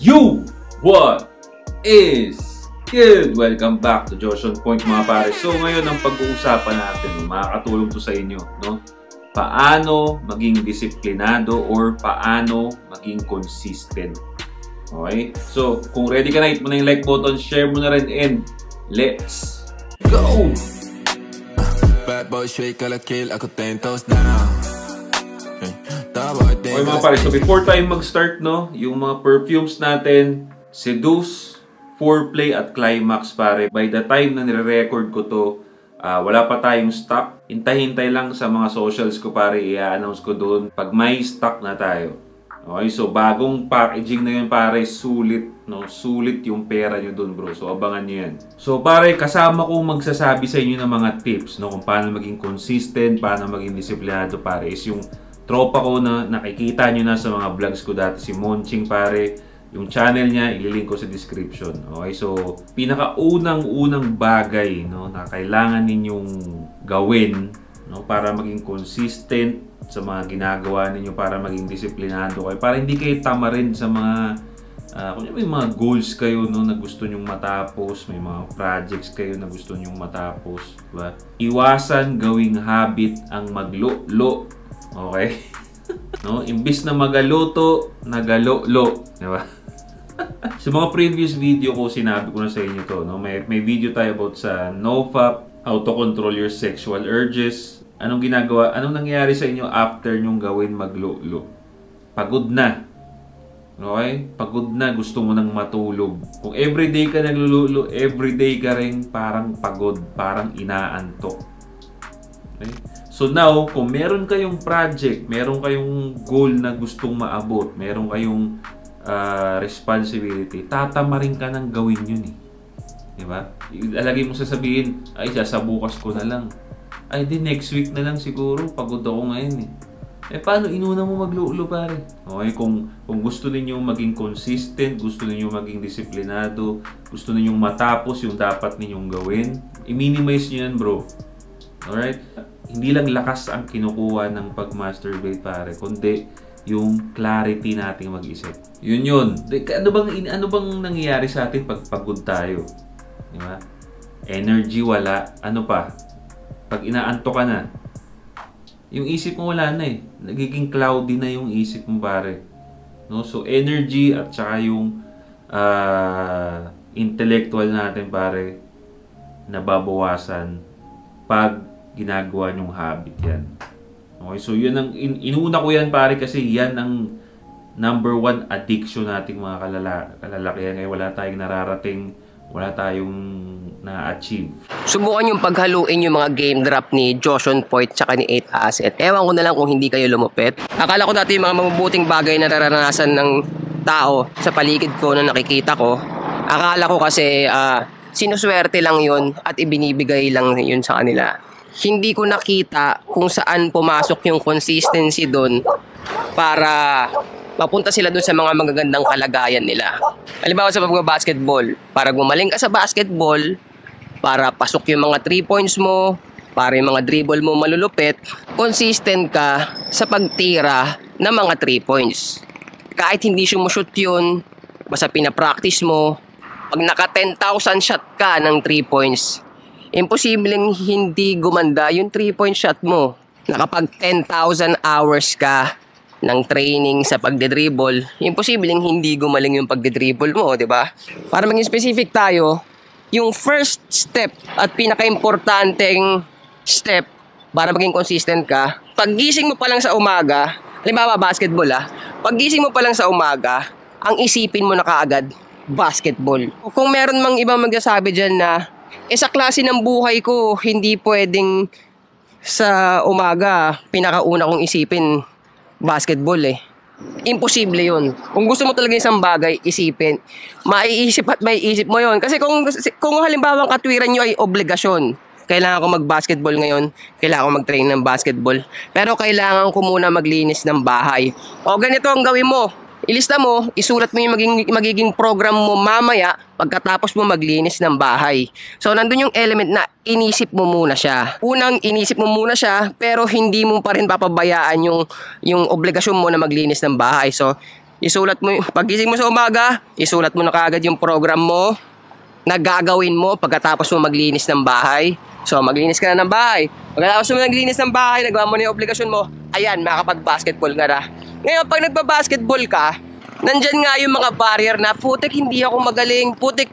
You! What is good? Welcome back to Josh on Point mga pare. So ngayon ang pag-uusapan natin, makakatulong to sa inyo, no? Paano maging disiplinado or paano maging consistent. Okay? So kung ready ka na, hit mo na yung like button, share mo na rin, and let's go! Bad boy shake ala kill, ako 10 toes down. Okay mga pare, so before tayo mag-start, no, yung mga perfumes natin, Seduce, Foreplay at Climax pare. By the time na nire-record ko to, wala pa tayong stock. Hintay-hintay lang sa mga socials ko pare, i-announce ko doon pag may stock na tayo. Okay, so bagong packaging na yun pare, sulit, no? Sulit yung pera nyo doon bro. So abangan nyo yan. So pare, kasama ko magsasabi sa inyo ng mga tips, no, kung paano maging consistent, paano maging disiplinado pare, is yung tropa ko na nakikita nyo na sa mga vlogs ko dati, si Monching pare. Yung channel niya, ililink ko sa description. Okay, so pinakaunang-unang bagay, no, na kailangan ninyong gawin, no, para maging consistent sa mga ginagawa ninyo, para maging disiplinado kayo, para hindi kayo tamarin sa mga kung may mga goals kayo, no, na gusto nyong matapos, may mga projects kayo na gusto nyong matapos, diba? Iwasan gawing habit ang maglo-lo. Okay? No, imbis na magaluto, nagalo-lo, di ba? Sa mga previous video ko, sinabi ko na sa inyo to, no? May video tayo about sa NoFap, how to control your sexual urges. Anong ginagawa, anong nangyayari sa inyo after nyong gawin maglo-lo? Pagod na. Okay? Pagod na, gusto mo nang matulog. Kung everyday ka naglululo, everyday ka rin parang pagod, parang inaantok. Okay? So now, kung meron kayong project, meron kayong goal na gustong maabot, meron kayong responsibility, tatamarin ka ng gawin yun eh. Diba? Alagay mo sasabihin, ay sasabukas ko na lang. Ay di next week na lang siguro, pagod ako ngayon eh. Eh paano inuna mo maglulo pare? Okay, kung gusto niyo maging consistent, gusto niyo maging disiplinado, gusto niyo matapos yung dapat ninyong gawin, i-minimize niyo yan bro. Alright? Hindi lang lakas ang kinukuha ng pag-masturbate pare, kundi yung clarity nating mag-isip. Yun. Ano bang nangyayari sa atin pag pagod tayo? Di ba? Energy wala. Ano pa? Pag inaantok ka na, yung isip mo wala na eh. Nagiging cloudy na yung isip mo pare. No? So energy at saka yung intellectual natin pare, nababawasan pag ginagawa nyong habit yan. Okay, so yun ang inuna ko yan pare, kasi yan ang number one addiction nating mga kalalakihan. Ngayon wala tayong nararating, wala tayong na-achieve. Subukan yung paghaluin yung mga game drop ni Josh on Point tsaka ni 8 Asset. Ewan ko na lang kung hindi kayo lumupit. Akala ko dati yung mga mabubuting bagay na nararanasan ng tao sa paligid ko na nakikita ko. Akala ko kasi sinuswerte lang yun at ibinibigay lang yun sa kanila. Hindi ko nakita kung saan pumasok yung consistency doon para mapunta sila doon sa mga magagandang kalagayan nila. Halimbawa sa pag-basketball, para gumaling ka sa basketball, para pasok yung mga 3 points mo, para yung mga dribble mo malulupit, consistent ka sa pagtira ng mga 3 points. Kahit hindi sumushoot yun, basta pinapractice mo, pag naka 10,000 shot ka ng 3 points, imposibleng hindi gumanda yung 3-point shot mo. Nakapag 10,000 hours ka ng training sa pagdedribble, imposibleng hindi gumaling yung pagdedribble mo, di ba? Para maging specific tayo, yung first step at pinaka-importanteng step para maging consistent ka, paggising mo pa lang sa umaga, halimbawa basketball paggising mo pa lang sa umaga, ang isipin mo na kaagad, basketball. Kung meron mang ibang magsasabi dyan na sa klase ng buhay ko, hindi pwedeng sa umaga, pinakauna kong isipin, basketball eh. Imposible yun. Kung gusto mo talaga isang bagay, isipin. Maiisip at maiisip mo yun. Kasi kung halimbawa ang katwiran nyo ay obligasyon, kailangan ko mag-basketball ngayon, kailangan ko mag-train ng basketball, pero kailangan ko muna maglinis ng bahay. O ganito ang gawin mo. Ilista mo, isulat mo yung magiging program mo mamaya pagkatapos mo maglinis ng bahay. So, nandun yung element na inisip mo muna siya. Unang inisip mo muna siya, pero hindi mo pa rin papabayaan yung obligasyon mo na maglinis ng bahay. So, isulat mo, pagising mo sa umaga, isulat mo na kaagad yung program mo na gagawin mo pagkatapos mo maglinis ng bahay. So, maglinis ka na ng bahay. Pagkatapos mo naglinis ng bahay, nagawa mo na yung obligasyon mo, ayan, makakapag-basketball ka na. Ngayon, pag nagpa-basketball ka, nandyan nga yung mga barrier na, putik, hindi ako magaling, putik,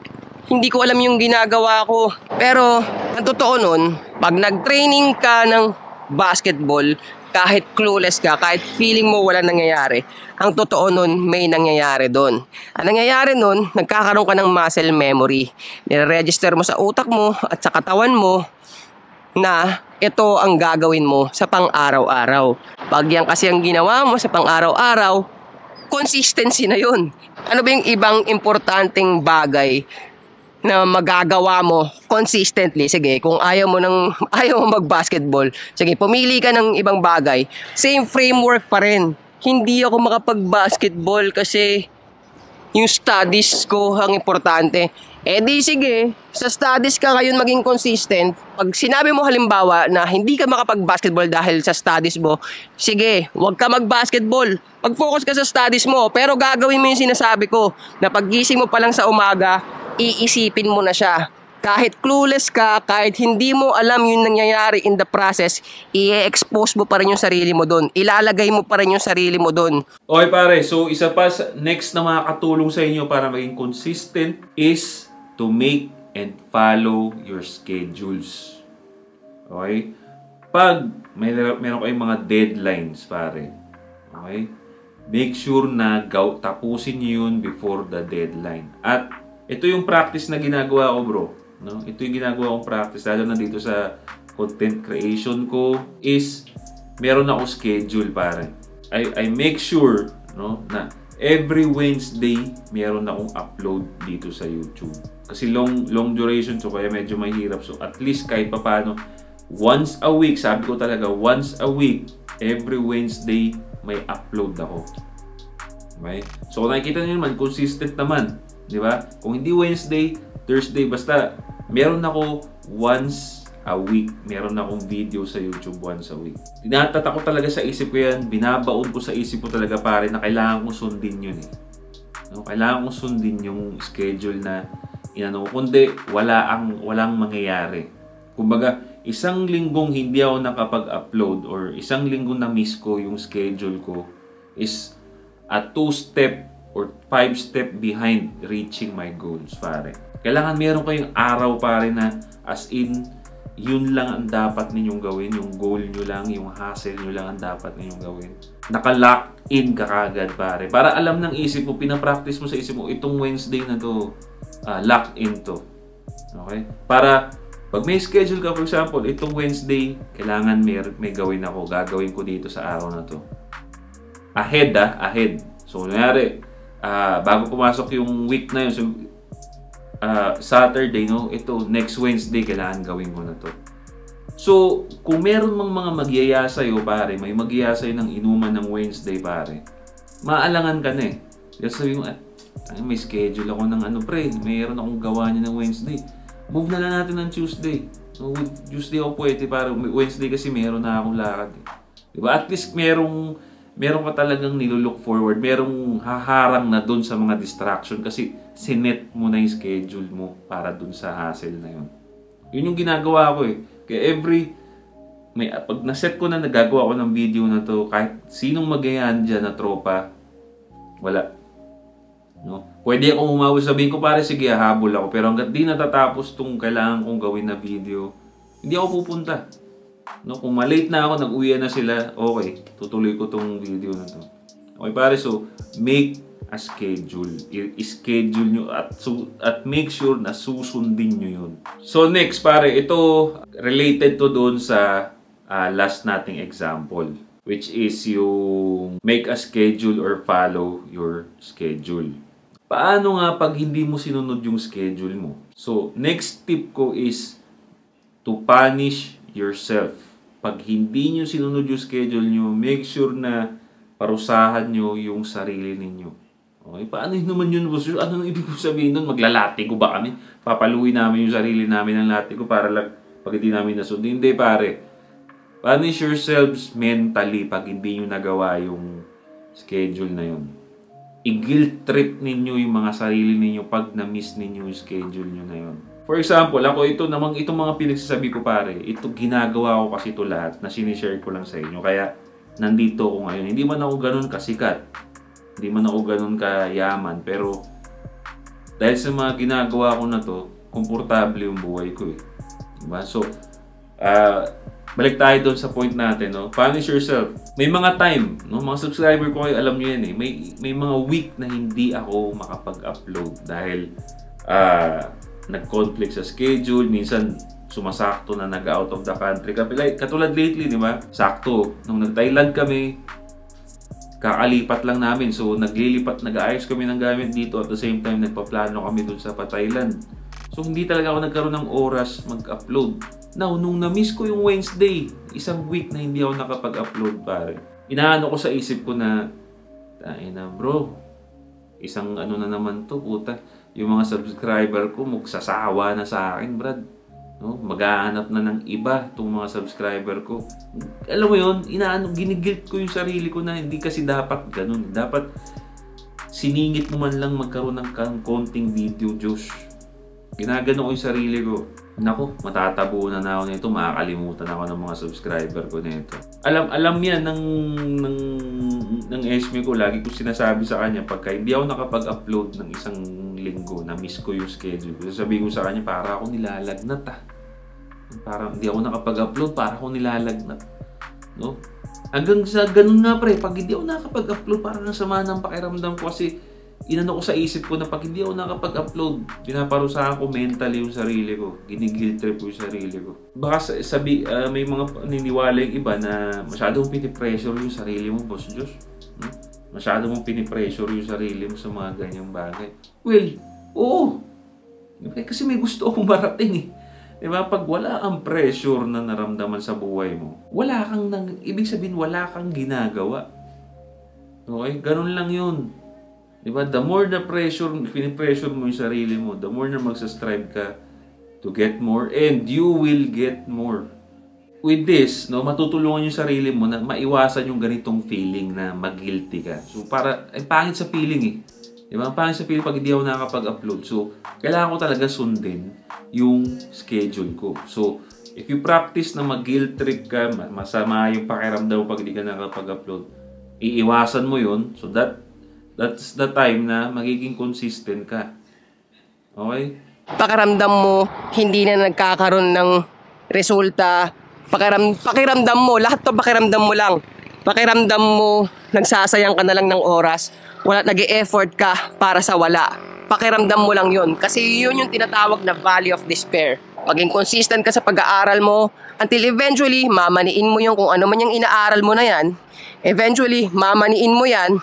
hindi ko alam yung ginagawa ko. Pero, ang totoo nun, pag nag-training ka ng basketball, kahit clueless ka, kahit feeling mo wala nangyayari, ang totoo nun, may nangyayari doon. Ang nangyayari nun, nagkakaroon ka ng muscle memory. Nire-register mo sa utak mo at sa katawan mo na ito ang gagawin mo sa pang-araw-araw. Pag yan kasi ang ginawa mo sa pang-araw-araw, consistency na yun. Ano ba yung ibang importanteng bagay na magagawa mo consistently? Sige, kung ayaw mo mag-basketball, sige, pumili ka ng ibang bagay. Same framework pa rin. Hindi ako makapag-basketball kasi yung studies ko ang importante. Eh di sige, sa studies ka ngayon maging consistent. Pag sinabi mo halimbawa na hindi ka makapag-basketball dahil sa studies mo, sige, huwag ka mag-basketball. Pag-focus ka sa studies mo, pero gagawin mo yung sinasabi ko, na paggising mo pa lang sa umaga, iisipin mo na siya. Kahit clueless ka, kahit hindi mo alam yung nangyayari in the process, i-expose mo pa rin yung sarili mo doon. Ilalagay mo pa rin yung sarili mo doon. Okay pare, so isa pa next na makakatulong sa inyo para maging consistent is to make and follow your schedules. Okay? Pag meron kayong mga deadlines pare, okay? Make sure na tapusin nyo yun before the deadline. At ito yung practice na ginagawa ko bro. No? Ito yung ginagawa kong practice lalo na dito sa content creation ko is meron akong schedule pare. I make sure no, na every Wednesday meron akong upload dito sa YouTube. Kasi long duration so kaya medyo mahirap. So at least kahit papaano once a week, sabi ko talaga once a week, every Wednesday may upload ako. Okay? So nakikita niyo naman consistent naman, di ba? Kung hindi Wednesday, Thursday, basta meron ako once a week. Meron akong video sa YouTube once a week. Tinatatak ko talaga sa isip ko yan. Binabaon ko sa isip ko talaga pare na kailangan kong sundin yun eh. No? Kailangan kong sundin yung schedule na inano ko. Kundi walang mangyayari. Kumbaga, isang linggong hindi ako nakapag-upload or isang linggong na-miss ko yung schedule ko is a 2-step or 5-step behind reaching my goals pare. Kailangan meron kayong araw pare na as in yun lang ang dapat ninyong gawin, yung goal nyo lang, yung hustle nyo lang ang dapat ninyong gawin. Naka-lock in ka kagad pare. Para alam ng isip mo, pinapractice mo sa isip mo, itong Wednesday na to, lock in to. Okay? Para pag may schedule ka, for example, itong Wednesday, kailangan may gawin ako, gagawin ko dito sa araw na to. Ahead. So, nangyari, bago pumasok yung week na yun, so, Saturday, no? Ito, next Wednesday, kailangan gawin mo na to. So, kung meron mang mga magyaya sa'yo, pare, may magyaya sa'yo ng inuman ng Wednesday, pare, maalangan ka na eh. Kasi sabi mo, may schedule ako ng pre, mayroon akong gawa niya ng Wednesday. Move na lang natin ng Tuesday. So, Tuesday ako pwede, para Wednesday kasi meron na akong lakad eh. Diba? At least meron ka talagang nilook forward. Merong haharang na dun sa mga distraction kasi sinet mo na yung schedule mo para dun sa hassle na yun. Yun yung ginagawa ko eh. Kaya pag naset ko na nagagawa ko ng video na to, kahit sinong magayan dyan na tropa, wala. No? Pwede akong umawag, sabihin ko pare sige habol ako, pero hanggat di natatapos tong kailangan kong gawin na video, hindi ako pupunta. No, kung malate na ako, nag-uwi na sila, okay, tutuloy ko tong video na to. Okay pare, so make a schedule. I-schedule nyo at make sure na susundin nyo yun. So next pare, ito related to doon sa last nating example, which is yung make a schedule or follow your schedule. Paano nga pag hindi mo sinunod yung schedule mo? So next tip ko is to punish yourself. Pag hindi nyo sinunod yung schedule nyo, make sure na parusahan nyo yung sarili ninyo. Okay? Paano naman yun? Ano ibig ko sabihin nun? Maglalatigo ba kami? Papaluin namin yung sarili namin ng latigo para lang pag hindi namin nasundin. Hindi pare. Punish yourselves mentally pag hindi nyo nagawa yung schedule na yun. i-guilt trip ninyo yung mga sarili ninyo pag na-miss ninyo yung schedule nyo na yun. For example, ako itong mga pinagsasabi ko pare, ito ginagawa ko kasi ito lahat na sinishare ko lang sa inyo. Kaya nandito ako ngayon. Hindi man ako ganun kasikat. Hindi man ako ganun kayaman. Pero dahil sa mga ginagawa ko na to, komportable yung buhay ko eh. Diba? So, balik tayo doon sa point natin, no? Punish yourself. May mga time, no? Mga subscriber ko kayo, alam nyo yan eh. May mga week na hindi ako makapag-upload dahil nag-conflict sa schedule. Minsan, sumasakto na nag-out of the country. Katulad lately, di ba? Sakto. Nung nag-Thailand kami, kakalipat lang namin. So, nag-aayos kami ng gamit dito. At the same time, nagpaplano kami dun sa Thailand. So, hindi talaga ako nagkaroon ng oras mag-upload. Now, nung na-miss ko yung Wednesday, isang week na hindi ako nakapag-upload, pare. Inaano ko sa isip ko na, bro, isang ano na naman to, puta. Yung mga subscriber ko, magsasawa na sa akin, brad. No? Maghahanap na ng iba itong mga subscriber ko. Alam mo yun, ginigilt ko yung sarili ko na hindi kasi dapat ganun. Dapat siningit mo man lang magkaroon ng konting video, Josh. Ginagano ko yung sarili ko. Naku, matatabunan na ako nito, makakalimutan ako ng mga subscriber ko nito. Alam yan ng Esme ko, lagi ko sinasabi sa kanya pagka hindi ako nakapag-upload ng isang linggo, na miss ko yung schedule. Sasabihin ko sa kanya, para ako nilalagnat Parang hindi ako nakapag-upload, para ako nilalagnat. No? Hanggang sa ganun nga pre, pag hindi ako nakapag-upload, parang nasama ng pakiramdam ko kasi inano ko sa isip ko na pag hindi ako nakapag-upload, pinaparusahan ko mentally yung sarili ko. Gini-guilt trip ko yung sarili ko. Baka may mga naniniwala yung iba na masyado mong pinipressure yung sarili mo, Boss Josh. Masyado mong pinipressure yung sarili mo sa mga ganyang bagay. Well, oo. Kasi may gusto akong marating eh. Diba? Pag wala kang pressure na naramdaman sa buhay mo, ibig sabihin wala kang ginagawa. Okay? Ganun lang yun. Diba? The more na pinipressure mo yung sarili mo, the more na magsastrive ka to get more, and you will get more. With this, no, matutulungan yung sarili mo na maiwasan yung ganitong feeling na mag-guilty ka. So, pangit sa feeling eh. Diba? Pangit sa feeling pag hindi ako nakakapag-upload. So, kailangan ko talaga sundin yung schedule ko. So, if you practice na mag-guilt trip ka, masama yung pakiramdam mo pag hindi ka nakakapag-upload, iiwasan mo yun. So, that's the time na magiging consistent ka. Okay? Pakiramdam mo, hindi na nagkakaroon ng resulta. Pakiramdam mo, lahat to pakiramdam mo lang. Pakiramdam mo, nagsasayang ka na lang ng oras. Nag-e-effort ka para sa wala. Pakiramdam mo lang yun. Kasi yun yung tinatawag na valley of despair. Maging consistent ka sa pag-aaral mo until eventually, mamaniin mo yung kung ano man yung inaaral mo na yan. Eventually, mamaniin mo yan.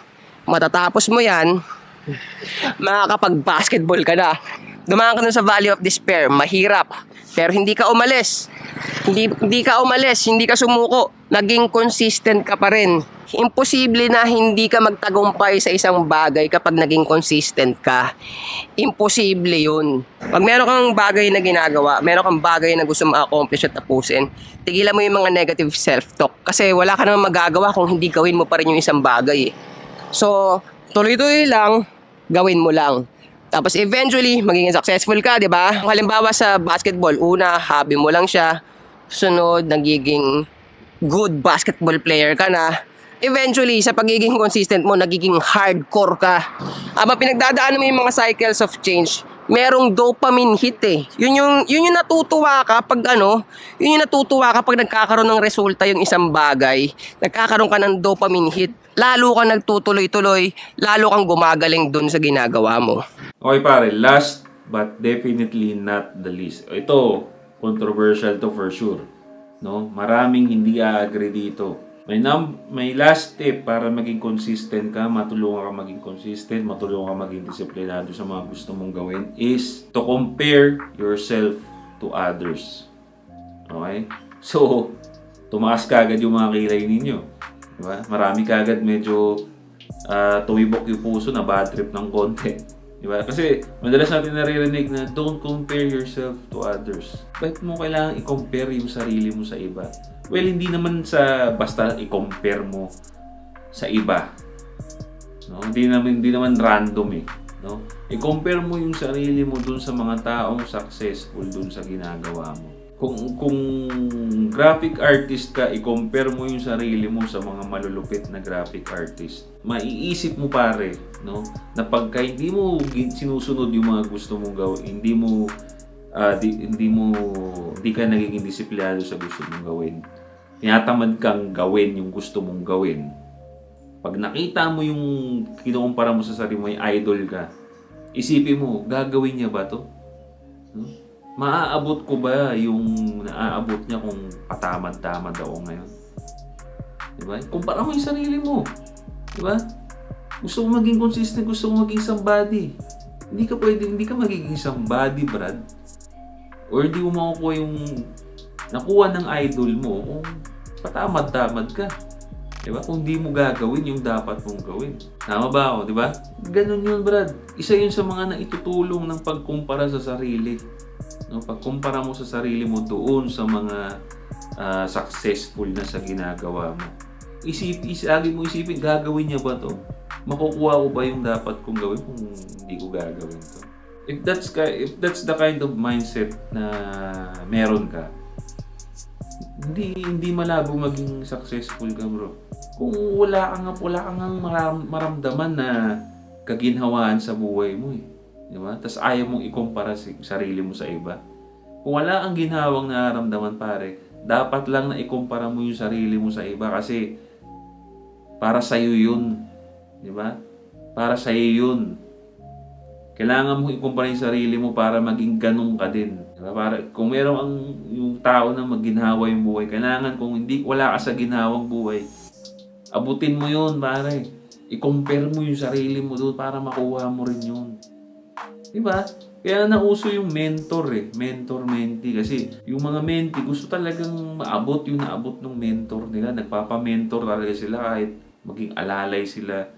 Matatapos mo yan, makakapag-basketball ka na. Dumaan ka nun sa Valley of Despair, mahirap. Pero hindi ka umalis. Hindi ka umalis, hindi ka sumuko. Naging consistent ka pa rin. Imposible na hindi ka magtagumpay sa isang bagay kapag naging consistent ka. Imposible yun. Pag meron kang bagay na ginagawa, meron kang bagay na gusto ma-accomplish at tapusin, tigilan mo yung mga negative self-talk. Kasi wala ka naman magagawa kung hindi gawin mo pa rin yung isang bagay. So, tuloy-tuloy lang, gawin mo lang. Tapos eventually, magiging successful ka, di ba? Halimbawa sa basketball, una, hobby mo lang siya. Sunod, nagiging good basketball player ka na. Eventually, sa pagiging consistent mo, nagiging hardcore ka. Habang pinagdadaanan mo yung mga cycles of change, merong dopamine hit eh. Yun yung natutuwa ka pag yun yung natutuwa ka pag nagkakaroon ng resulta yung isang bagay. Nagkakaroon ka ng dopamine hit. Lalo ka nagtutuloy-tuloy, lalo kang gumagaling dun sa ginagawa mo. Okay pare, last but definitely not the least. Ito, controversial to for sure. No? Maraming hindi a-agree dito. May last tip para maging consistent ka, matulungan ka maging consistent, matulungan ka maging disiplinado sa mga gusto mong gawin is to compare yourself to others. Okay? So, tumaas ka agad yung mga kilay ninyo. Diba? Marami ka agad medyo tuwibok yung puso na bad trip ng konti. Diba? Kasi madalas natin naririnig na don't compare yourself to others. Bakit mo kailangan i-compare yung sarili mo sa iba? Well, hindi naman sa basta i-compare mo sa iba. No? Hindi naman random eh. No? I-compare mo yung sarili mo dun sa mga taong successful dun sa ginagawa mo. Kung graphic artist ka, i-compare mo yung sarili mo sa mga malulupit na graphic artist. Maiisip mo pare, no? Na pagka hindi mo sinusunod yung mga gusto mong gawin, hindi ka nagiging disiplinado sa gusto mong gawin. Tinatamad kang gawin yung gusto mong gawin. Pag nakita mo yung kinukumpara mo sa sarili mo, yung idol ka, isipin mo, gagawin niya ba to? No? Maaabot ko ba yung naaabot niya kung patamad-tamad ako ngayon? Diba? Kumpara mo yung sarili mo. Diba? Gusto ko maging consistent, gusto ko maging somebody. Hindi ka magiging somebody, Brad. Or hindi mo makukuha yung nakuha ng idol mo kung patamad-tamad ka. Diba? Kung di mo gagawin yung dapat mong gawin. Tama ba ako? Diba? Ganun yun, Brad. Isa yun sa mga naitutulong ng pagkumpara sa sarili. No, pagkumpara mo sa sarili mo doon sa mga successful na sa ginagawa mo. Lagi mo isipin, gagawin niya ba to? Makukuha ko ba yung dapat kong gawin kung hindi ko gagawin to? If that's the kind of mindset na meron ka, hindi malabo maging successful ka, bro. Kung wala kang maramdaman na kaginhawaan sa buhay mo eh. Diba? Tapos ayaw mong ikumpara sarili mo sa iba. Kung wala kang ginhawang nararamdaman pare, dapat lang na ikumpara mo yung sarili mo sa iba kasi para sa iyo yun. Diba? Para sa iyo yun. Kailangan mo ikumpara yung sarili mo para maging ganun ka din. Diba? Para, kung meron yung tao na magginhawa yung buhay, kailangan kung wala ka sa ginhawang buhay, abutin mo yun pare. I-compare mo yung sarili mo doon para makuha mo rin yun. Diba? Kaya nauso yung mentor eh. Mentor-mentee. Kasi yung mga mentee gusto talagang maabot yung naabot ng mentor nila. Nagpapa-mentor talaga sila kahit maging alalay sila.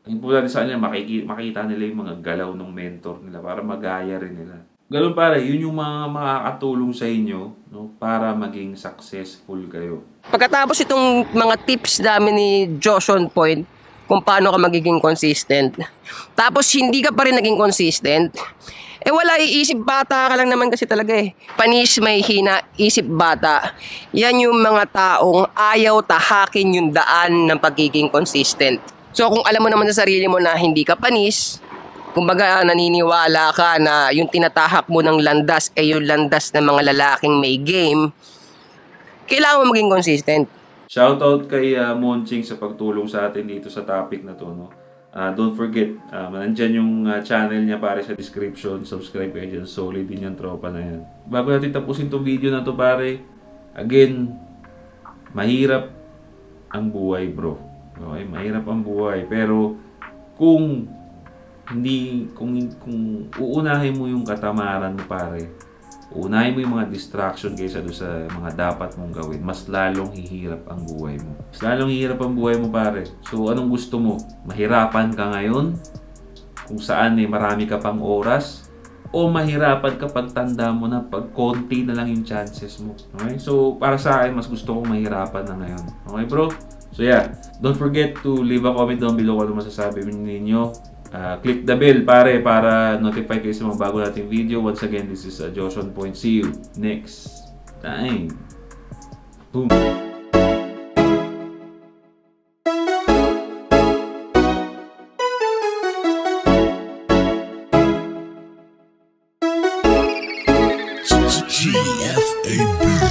Ang importante sa kanila, makita nila yung mga galaw ng mentor nila para magaya rin nila. Ganun pare, yun yung mga makakatulong sa inyo, no, para maging successful kayo. Pagkatapos itong mga tips namin ni Josh on Point, kung paano ka magiging consistent. Tapos hindi ka pa rin naging consistent. Wala, iisip bata ka lang naman kasi talaga eh. Panis may hina, isip bata. Yan yung mga taong ayaw tahakin yung daan ng pagiging consistent. So kung alam mo naman sa sarili mo na hindi ka panis, kumbaga naniniwala ka na yung tinatahak mo ng landas ay yung landas ng mga lalaking may game, kailangan mo maging consistent. Shoutout kay Monching sa pagtulong sa atin dito sa topic na to. No? Don't forget, nandyan yung channel niya pare sa description. Subscribe kayo dyan. Solid din yung tropa na yan. Bago natin tapusin itong video na to pare, again, mahirap ang buhay bro. Okay? Mahirap ang buhay. Pero kung uunahin mo yung katamaran mo pare, unahin mo yung mga distraction kaysa doon sa mga dapat mong gawin, mas lalong hihirap ang buhay mo. Mas lalong hihirap ang buhay mo pare. So anong gusto mo? Mahirapan ka ngayon kung saan marami ka pang oras, o mahirapan ka pag tanda mo na pag konti na lang yung chances mo. Okay? So para sa akin, mas gusto kong mahirapan na ngayon. Okay bro? So yeah, don't forget to leave a comment down below kung ano masasabi ninyo. Click the bell pare para notify kayo sa mga bago nating video. Once again, this is Josh on Point. See you next time. Boom. GFAB